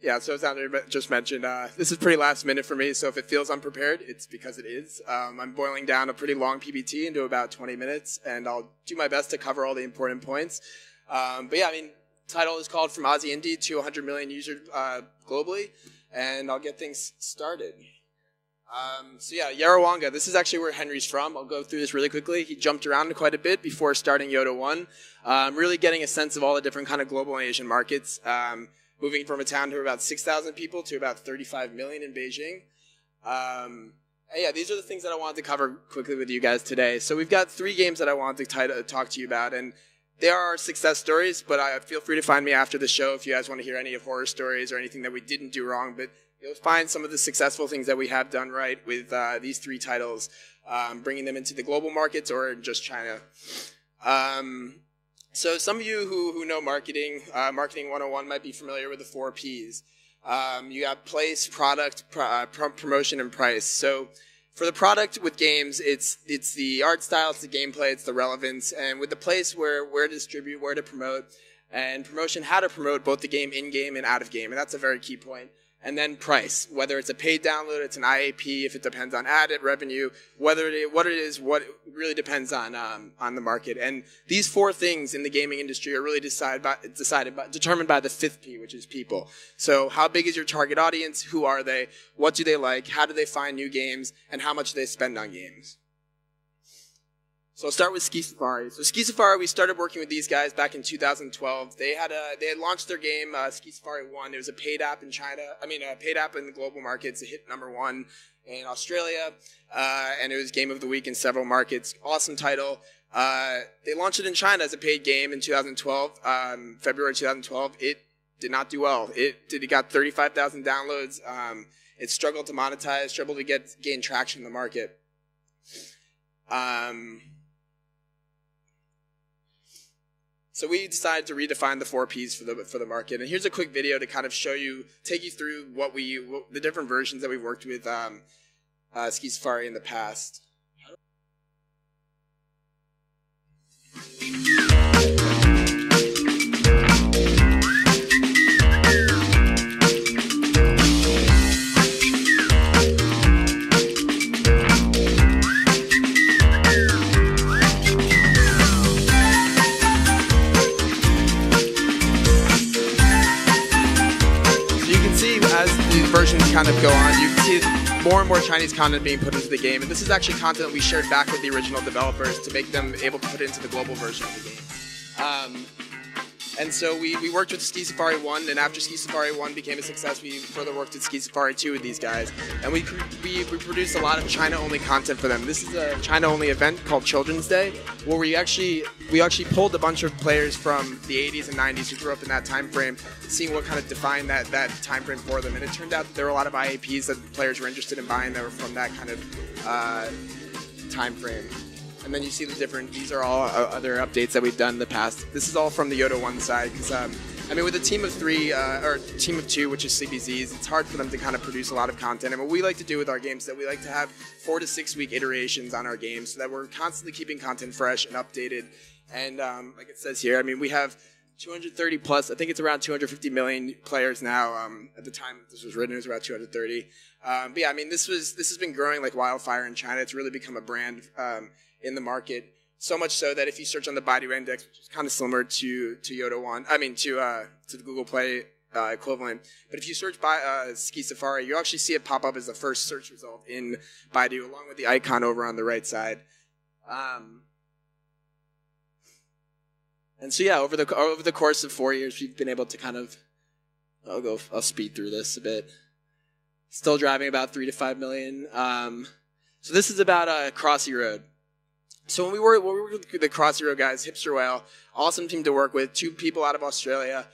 Yeah, so as Andrew just mentioned, this is pretty last minute for me, so if it feels unprepared, it's because it is. I'm boiling down a pretty long PPT into about 20 minutes, and I'll do my best to cover all the important points. But yeah, I mean, title is called From Aussie Indie to 100 million users globally, and I'll get things started. So yeah, Yarrawonga, this is actually where Henry's from. I'll go through this really quickly. He jumped around quite a bit before starting Yoda 1, really getting a sense of all the different kind of global and Asian markets. Moving from a town to about 6,000 people to about 35 million in Beijing. And yeah, these are the things that I wanted to cover quickly with you guys today. So we've got 3 games that I wanted to talk to you about, and they are success stories, but feel free to find me after the show if you guys want to hear any of horror stories or anything that we didn't do wrong, but you'll find some of the successful things that we have done right with these 3 titles, bringing them into the global markets or just China. So some of you who know marketing, Marketing 101 might be familiar with the 4 Ps. You got place, product, promotion, and price. So for the product with games, it's the art style, it's the gameplay, it's the relevance. And with the place, where to distribute, where to promote, and promotion, how to promote both the game in-game and out-of-game. And that's a very key point. And then price, whether it's a paid download, it's an IAP, if it depends on added revenue, what really depends on the market. And these 4 things in the gaming industry are really determined by the 5th P, which is people. So how big is your target audience? Who are they? What do they like? How do they find new games? And how much do they spend on games? So I'll start with Ski Safari. So Ski Safari, we started working with these guys back in 2012. They had launched their game, Ski Safari 1. It was a paid app in China. A paid app in the global markets. It hit #1 in Australia, and it was Game of the Week in several markets. Awesome title. They launched it in China as a paid game in 2012, February 2012. It did not do well. It got 35,000 downloads. It struggled to monetize, struggled to gain traction in the market. So we decided to redefine the 4 Ps for the market. And here's a quick video to kind of take you through the different versions that we've worked with Ski Safari in the past. Versions kind of go on. You can see more and more Chinese content being put into the game, and this is actually content we shared back with the original developers to make them able to put it into the global version of the game. And so we worked with Ski Safari 1, and after Ski Safari 1 became a success, we further worked with Ski Safari 2 with these guys, and we produced a lot of China-only content for them. This is a China-only event called Children's Day, where we actually pulled a bunch of players from the 80s and 90s who grew up in that time frame, seeing what kind of defined that time frame for them. And it turned out that there were a lot of IAPs that players were interested in buying that were from that kind of time frame. And then you see these are all other updates that we've done in the past. This is all from the Yoda 1 side, because with a team of 3, or a team of 2, which is CBZs, it's hard for them to kind of produce a lot of content. And what we like to do with our games is that we like to have 4 to 6 week iterations on our games so that we're constantly keeping content fresh and updated. And like it says here, we have 230 plus, I think it's around 250 million players now. At the time this was written, it was about 230. But yeah, this has been growing like wildfire in China. It's really become a brand in the market. So much so that if you search on the Baidu Index, which is kind of similar to Yoda 1, to the Google Play equivalent. But if you search by Ski Safari, you actually see it pop up as the first search result in Baidu, along with the icon over on the right side. And so yeah, over the course of 4 years, we've been able to kind of, I'll speed through this a bit. Still driving about 3 to 5 million. So this is about Crossroad. So when we worked with the Crossroad guys, Hipster Whale, awesome team to work with, 2 people out of Australia.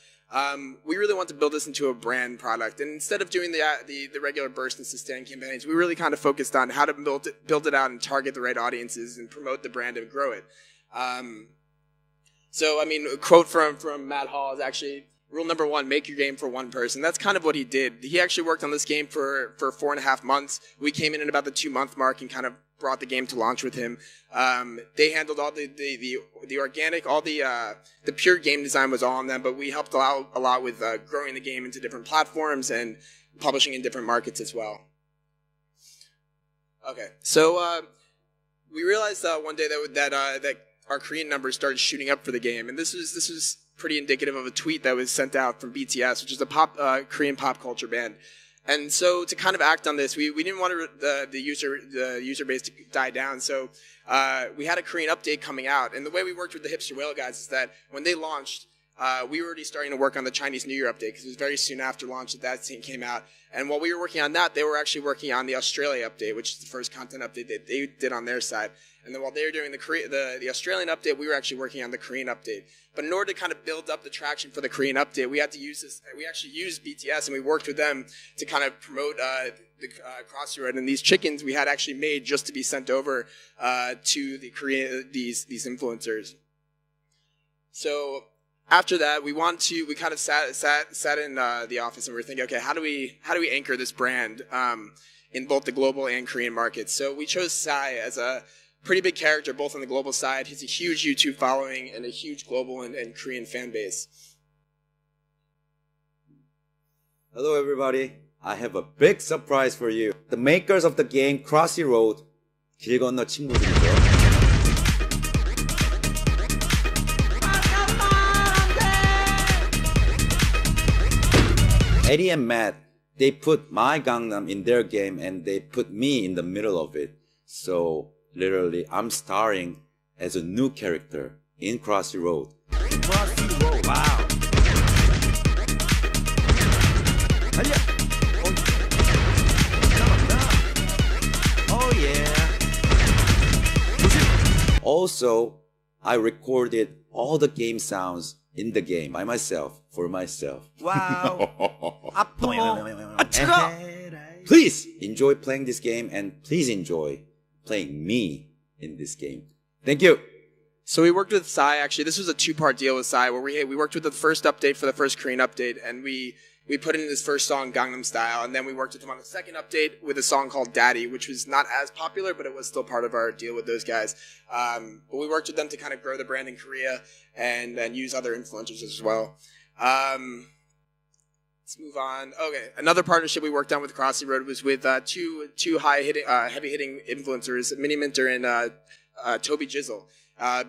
We really want to build this into a brand product. And instead of doing the regular burst and sustain campaigns, we really kind of focused on how to build it out and target the right audiences and promote the brand and grow it. So, a quote from Matt Hall is actually, Rule number one, make your game for one person. That's kind of what he did. He actually worked on this game for 4.5 months. We came in at about the 2-month mark and kind of brought the game to launch with him. They handled all the organic, all the pure game design was all on them, but we helped out a lot with growing the game into different platforms and publishing in different markets as well. Okay, so we realized one day that our Korean numbers started shooting up for the game, and this was pretty indicative of a tweet that was sent out from BTS, which is a Korean pop culture band. And so to kind of act on this, we didn't want the user base to die down. So we had a Korean update coming out, and the way we worked with the Hipster Whale guys is that when they launched, we were already starting to work on the Chinese New Year update because it was very soon after launch that scene came out. And while we were working on that, they were actually working on the Australia update, which is the first content update that they did on their side. And then while they were doing the Australian update, we were actually working on the Korean update. But in order to kind of build up the traction for the Korean update, we had to use this. We actually used BTS, and we worked with them to kind of promote the Crossroad. And these chickens we had actually made just to be sent over to the these influencers. So after that, we kind of sat in the office, and we were thinking, okay, how do we anchor this brand in both the global and Korean markets? So we chose Psy as a pretty big character, both on the global side. He's a huge YouTube following and a huge global and Korean fan base. Hello everybody, I have a big surprise for you. The makers of the game Crossroad, 길 건너 친구들이죠. Eddie and Matt, they put my Gangnam in their game and they put me in the middle of it. So literally, I'm starring as a new character in Crossroad. Crossroad, wow. Oh yeah. Also, I recorded all the game sounds in the game by myself, for myself. Wow. Please enjoy playing this game and please enjoy playing me in this game. Thank you. So we worked with Psy, actually. This was a 2-part deal with Psy where we worked with the first update for the first Korean update, and we put in his first song, Gangnam Style, and then we worked with him on the second update with a song called Daddy, which was not as popular, but it was still part of our deal with those guys. But we worked with them to kind of grow the brand in Korea and use other influencers as well. Let's move on. Okay, another partnership we worked on with Crossroad was with two heavy-hitting influencers, Mini Minter and Toby Jizzle,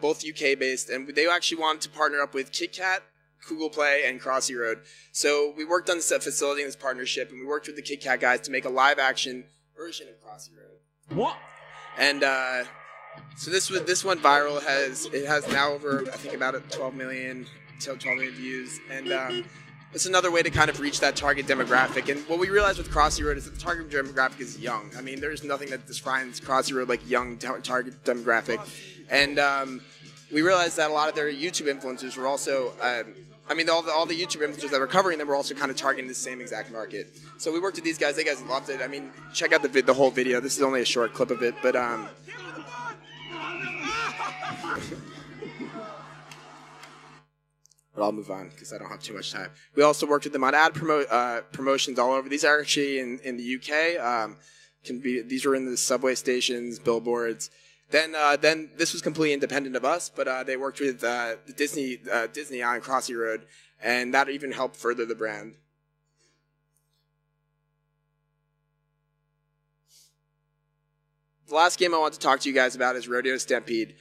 both UK-based, and they actually wanted to partner up with Kit Kat, Google Play, and Crossroad. So we worked on facilitating this partnership, and we worked with the Kit Kat guys to make a live-action version of Crossroad. What? And so this went viral. It has now over, I think, about 12 million views, and it's another way to kind of reach that target demographic. And what we realized with Crossroad is that the target demographic is young. I mean, there's nothing that defines Crossroad like young target demographic. And we realized that a lot of their YouTube influencers were also, all the YouTube influencers that were covering them were also kind of targeting the same exact market. So we worked with these guys. They guys loved it. I mean, check out the whole video. This is only a short clip of it, but I'll move on because I don't have too much time. We also worked with them on ad promotions all over. These are actually in the UK. These were in the subway stations, billboards. Then this was completely independent of us, but they worked with Disney on Crossroad, and that even helped further the brand. The last game I want to talk to you guys about is Rodeo Stampede.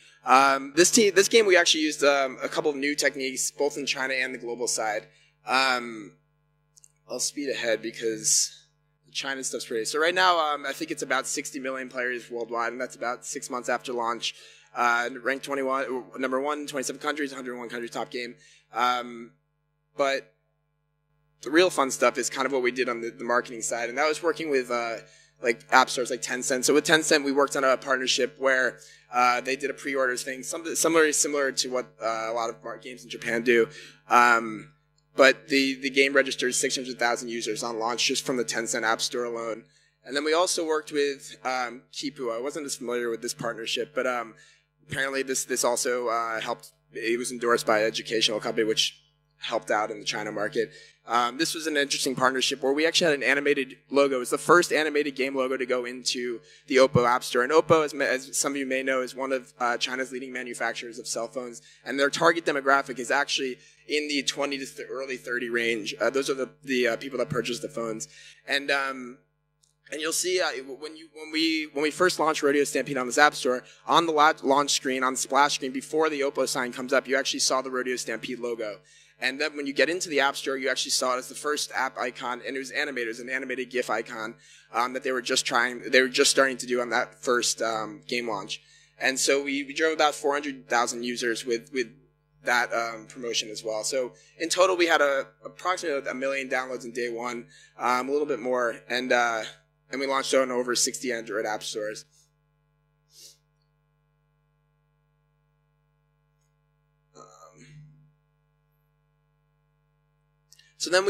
This game we actually used a couple of new techniques, both in China and the global side. I'll speed ahead because the China stuff's pretty. So right now, I think it's about 60 million players worldwide, and that's about 6 months after launch. Ranked number 1 in 27 countries, 101 countries, top game. But the real fun stuff is kind of what we did on the marketing side, and that was working with like app stores like Tencent. So with Tencent, we worked on a partnership where they did a pre-orders thing, similar to what a lot of games in Japan do. But the game registers 600,000 users on launch just from the Tencent App Store alone. And then we also worked with Kipu. I wasn't as familiar with this partnership, but apparently this also helped. It was endorsed by an educational company, which helped out in the China market. This was an interesting partnership where we actually had an animated logo. It was the first animated game logo to go into the Oppo App Store. And Oppo, as some of you may know, is one of China's leading manufacturers of cell phones. And their target demographic is actually in the 20 to early 30 range. Those are the people that purchase the phones. And you'll see when we first launched Rodeo Stampede on this app store, on the launch screen, on the splash screen, before the Oppo sign comes up, you actually saw the Rodeo Stampede logo. And then when you get into the app store, you actually saw it as the first app icon, and it was animated. It was an animated GIF icon that they were just starting to do on that first game launch. And so we drove about 400,000 users with that promotion as well. So in total, we had approximately 1 million downloads in day one, a little bit more, and we launched on over 60 Android app stores. So then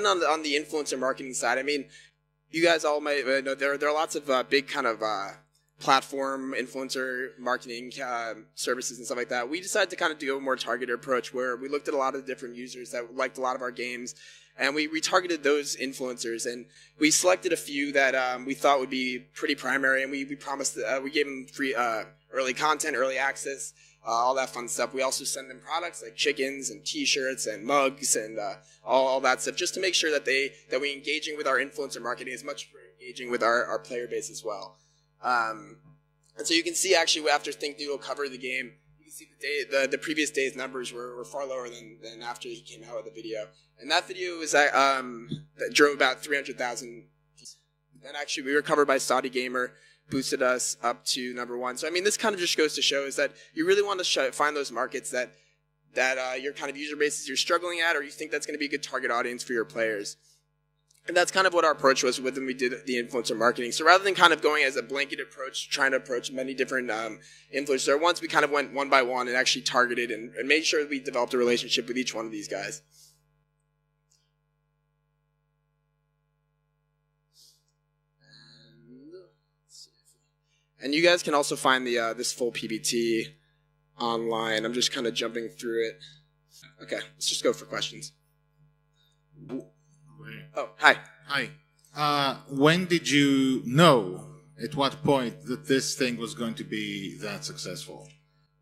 on the influencer marketing side, I mean, you guys all might know there are lots of big kind of platform influencer marketing services and stuff like that. We decided to kind of do a more targeted approach where we looked at a lot of different users that liked a lot of our games, and we retargeted those influencers, and we selected a few that we thought would be pretty primary, and we promised we gave them free early content, early access, all that fun stuff. We also send them products like chickens and T-shirts and mugs and all that stuff, just to make sure that we're engaging with our influencer marketing as much as we're engaging with our player base as well. And so you can see actually after Think Noodle covered the game, you can see the previous day's numbers were far lower than after he came out with the video. And that video was that drove about 300,000. And actually we were covered by Saudi Gamer, boosted us up to #1. So I mean, this kind of just goes to show is that you really want to find those markets that your kind of user bases you're struggling at, or you think that's going to be a good target audience for your players. And that's kind of what our approach was when we did the influencer marketing. So rather than kind of going as a blanket approach, trying to approach many different influencers, once we kind of went one by one and actually targeted and made sure we developed a relationship with each one of these guys. And you guys can also find this full PBT online. I'm just kind of jumping through it. Okay, let's just go for questions. Oh, hi. Hi. When did you know, at what point, that this thing was going to be that successful?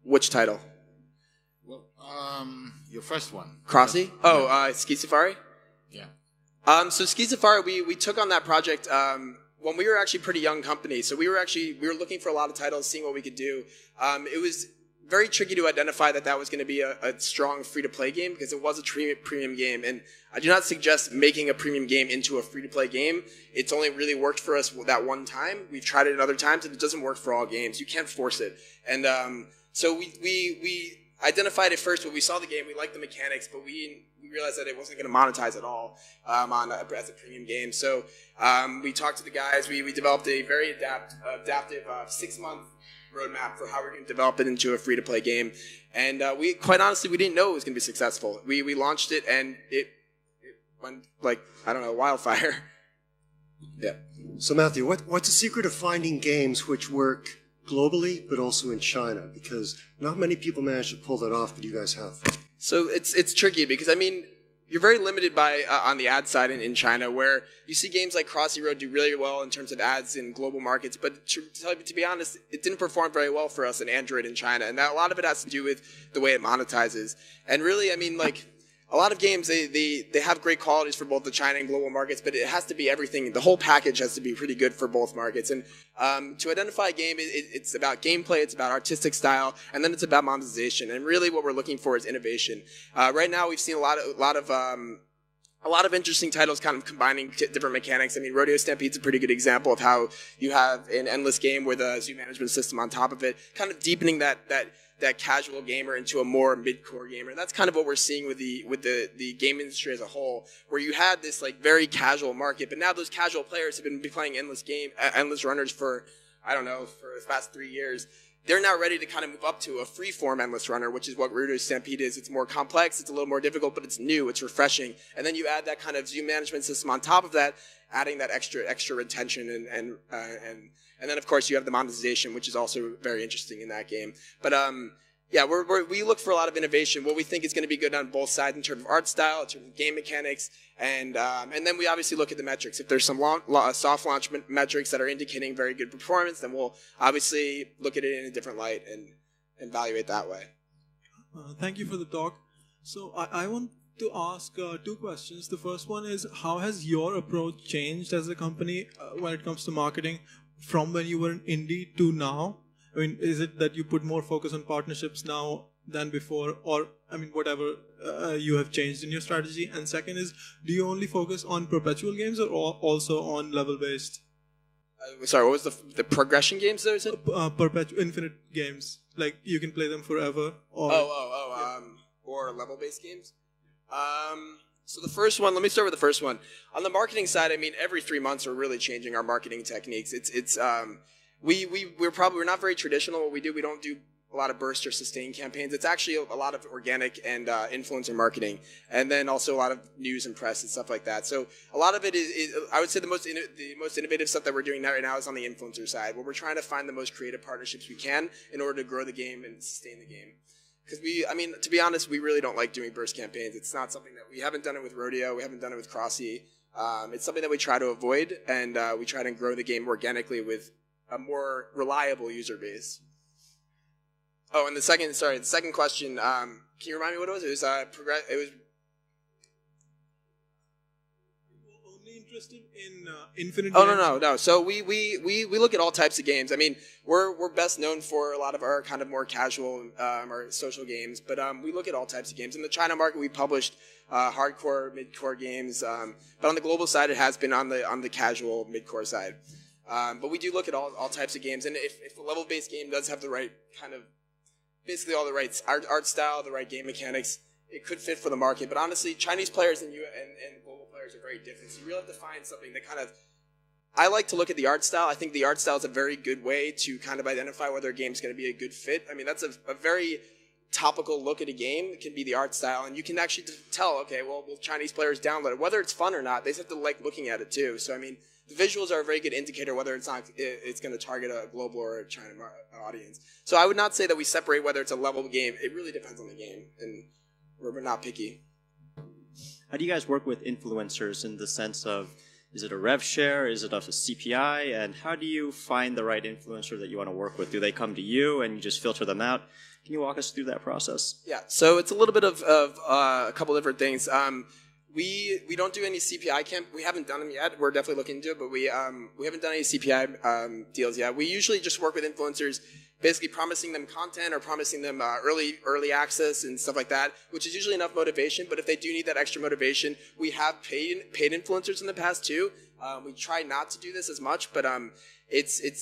Which title? Well, your first one. Crossy? Oh, Ski Safari? Yeah. So Ski Safari, we took on that project when we were actually a pretty young company. So we were looking for a lot of titles, seeing what we could do. It was very tricky to identify that was going to be a strong free-to-play game, because it was a premium game. And I do not suggest making a premium game into a free-to-play game. It's only really worked for us that one time. We've tried it other times, and it doesn't work for all games. You can't force it. And so we identified it first when we saw the game. We liked the mechanics, but we realized that it wasn't going to monetize at all as a premium game. So we talked to the guys. We developed a very adaptive 6-month roadmap for how we're going to develop it into a free-to-play game. And we quite honestly, we didn't know it was going to be successful. We launched it, and it went like, I don't know, wildfire. Yeah. So Matthew, what's the secret of finding games which work globally but also in China? Because not many people manage to pull that off, but you guys have. So it's tricky, because I mean, you're very limited by on the ad side in China, where you see games like Crossroad do really well in terms of ads in global markets. But to be honest, it didn't perform very well for us in Android in China, and that, a lot of it has to do with the way it monetizes. And really, I mean, like, a lot of games, they have great qualities for both the China and global markets, but it has to be everything. The whole package has to be pretty good for both markets. And to identify a game, it's about gameplay, it's about artistic style, and then it's about monetization. And really, what we're looking for is innovation. Right now, we've seen a lot of interesting titles kind of combining different mechanics. I mean, Rodeo Stampede's a pretty good example of how you have an endless game with a zoo management system on top of it, kind of deepening that casual gamer into a more mid-core gamer. And that's kind of what we're seeing with the game industry as a whole, where you had this like very casual market, but now those casual players have been playing endless runners for, I don't know, for the past 3 years. They're now ready to kind of move up to a free-form endless runner, which is what Rodeo Stampede is. It's more complex, it's a little more difficult, but it's new, it's refreshing. And then you add that kind of zoo management system on top of that, adding that extra retention and then of course you have the monetization, which is also very interesting in that game. But Yeah, we look for a lot of innovation. What we think is going to be good on both sides in terms of art style, in terms of game mechanics, and then we obviously look at the metrics. If there's some soft launch metrics that are indicating very good performance, then we'll obviously look at it in a different light and evaluate that way. Thank you for the talk. So I want to ask two questions. The first one is, how has your approach changed as a company when it comes to marketing from when you were an indie to now? I mean, is it that you put more focus on partnerships now than before, or I mean, whatever you have changed in your strategy? And second is, do you only focus on perpetual games or also on level-based? Sorry, what was the progression games there? Perpetual, infinite games, like you can play them forever. Or or level-based games. So the first one, let me start with the first one. On the marketing side, I mean, every 3 months we're really changing our marketing techniques. We're not very traditional. What we do, we don't do a lot of burst or sustain campaigns. It's actually a lot of organic and influencer marketing, and then also a lot of news and press and stuff like that. So a lot of it is I would say the most innovative stuff that we're doing right now is on the influencer side, where we're trying to find the most creative partnerships we can in order to grow the game and sustain the game. Because to be honest, we really don't like doing burst campaigns. It's not something that we haven't done it with Rodeo. We haven't done it with Crossy. It's something that we try to avoid, and we try to grow the game organically with a more reliable user base. Oh, and the second question. Can you remind me what it was? It was only interested in infinite. Oh games? no. So we look at all types of games. I mean, we're best known for a lot of our kind of more casual our social games, but we look at all types of games. In the China market, we published hardcore, mid-core games, but on the global side, it has been on the casual mid-core side. But we do look at all types of games, and if a level-based game does have the right kind of, basically all the right art style, the right game mechanics, it could fit for the market. But honestly, Chinese players and global players are very different, so you really have to find something that kind of, I like to look at the art style. I think the art style is a very good way to kind of identify whether a game's going to be a good fit. I mean, that's a very topical look at a game. It can be the art style, and you can actually tell, okay, well, will Chinese players download it? Whether it's fun or not, they just have to like looking at it too. So I mean, the visuals are a very good indicator whether it's going to target a global or a China audience. So I would not say that we separate whether it's a level game. It really depends on the game, and we're not picky. How do you guys work with influencers in the sense of, is it a rev share? Is it a CPI? And how do you find the right influencer that you want to work with? Do they come to you and you just filter them out? Can you walk us through that process? Yeah, so it's a little bit of a couple different things. We don't do any CPI camp. We haven't done them yet. We're definitely looking into it, but we haven't done any CPI deals yet. We usually just work with influencers, basically promising them content or promising them early access and stuff like that, which is usually enough motivation. But if they do need that extra motivation, we have paid influencers in the past too. We try not to do this as much, but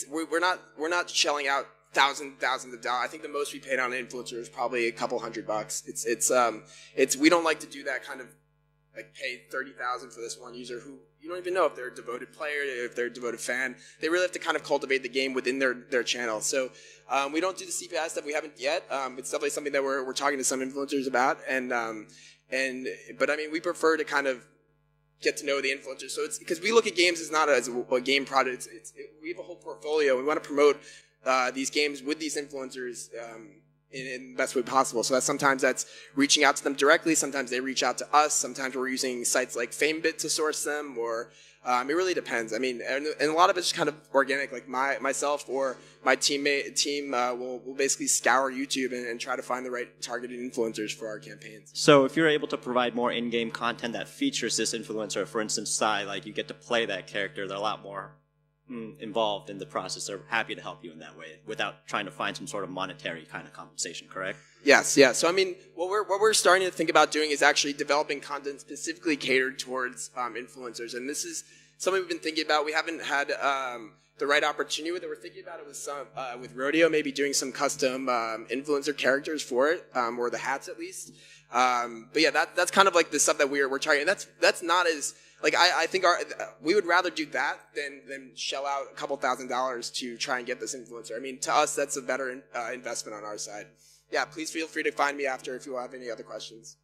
we're not shelling out thousands of dollars. I think the most we paid on an influencer is probably a couple $100. We don't like to do that kind of, like, pay $30,000 for this one user who you don't even know if they're a devoted player, if they're a devoted fan. They really have to kind of cultivate the game within their channel. So we don't do the CPI stuff. We haven't yet. It's definitely something that we're talking to some influencers about. But I mean, we prefer to kind of get to know the influencers. So it's because we look at games as not as a game product. We have a whole portfolio. We want to promote these games with these influencers in the best way possible. So sometimes that's reaching out to them directly. Sometimes they reach out to us. Sometimes we're using sites like FameBit to source them, or it really depends. I mean, and a lot of it's kind of organic. Like myself or my team will basically scour YouTube and try to find the right targeted influencers for our campaigns. So if you're able to provide more in-game content that features this influencer, for instance, Sai, like you get to play that character, they're a lot more involved in the process. They're happy to help you in that way without trying to find some sort of monetary kind of compensation, correct? Yes, yeah. So I mean, what we're starting to think about doing is actually developing content specifically catered towards influencers, and this is something we've been thinking about. We haven't had the right opportunity with it. We're thinking about it with Rodeo, maybe doing some custom influencer characters for it, or the hats at least. But yeah, that's kind of like the stuff that we're targeting. That's not as like I think we would rather do that than shell out a couple $1,000s to try and get this influencer. I mean, to us, that's a better investment on our side. Yeah, please feel free to find me after if you have any other questions.